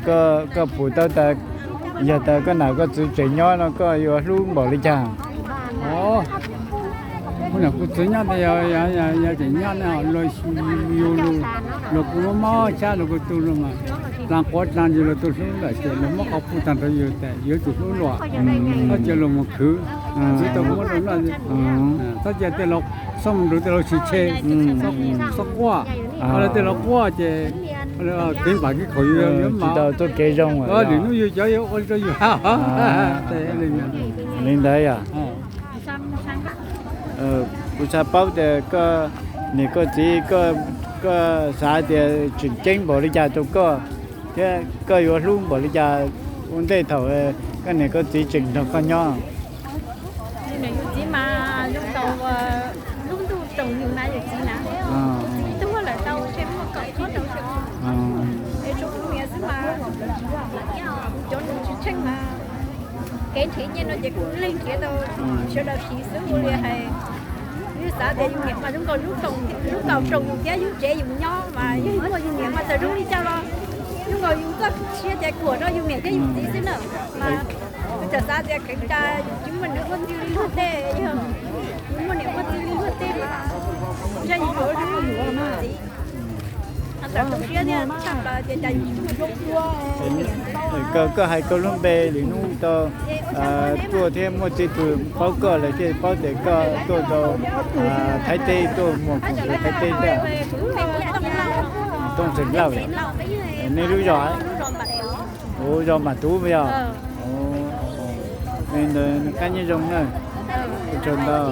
có phụ tao ta giờ ta có nào có chữ chuyện nhỏ nó có vô luôn bỏ đi chàng. Ồ, hôm nay cứ chuyện nhỏ thì giờ chuyện nhỏ này rồi yêu luôn, rồi cũng mà cha rồi cũng tu luôn mà, làm quá làm gì rồi tu luôn là chuyện nó mất học phụ thành rồi yêu thế, yêu tu luôn rồi, nó chỉ là một thứ, chỉ tao muốn nói là gì, ta chỉ để nó xong rồi để nó chỉ chơi, xong qua, rồi để nó qua chứ. Tiếng bài cái khối Chỉ tao tôi kể rong rồi. Thì nó yêu cháu yêu ôi cho yêu ha, lên đấy à? Bữa sau bao giờ có này có gì có sao thì chuyển chính bỏ đi cha tôi có vô luôn bỏ đi cha vấn đề thầu cái này có gì chỉnh nó con nhỏ. Này chỉ mà lúc đầu lúc tu trồng nhiều mai được gì nè, tôi là tao xem nó còn có đâu xem. Để chúng mẹ sẽ mà cho nó chênh mà cái thế nhiên nó chỉ cũng lên kia đâu, cho nó phí sức luôn hay như xã để dùng nghiệp mà chúng còn lúc đầu trồng dùng giá dùng trẻ dùng nho mà dùng mà dùng nghiệp mà từ lúc đi cho nó chúng còn dùng có chia sẻ của nó dùng nghiệp cái dùng gì thế nữa mà thật ra thì cái ta chúng mình nó vẫn tiêu đi hết thế chứ chúng mình vẫn tiêu đi hết thế mà cho những chỗ chúng mình hiểu mà có hai câu luôn bề thì nu to tua thêm một chỉ từ bao cờ là cái bao để có tua to thái tây tua một thái tây đó tông sừng lâu vậy nênรู้rõ ồ rõ mà tú bây giờ nên cái như giống này trường đó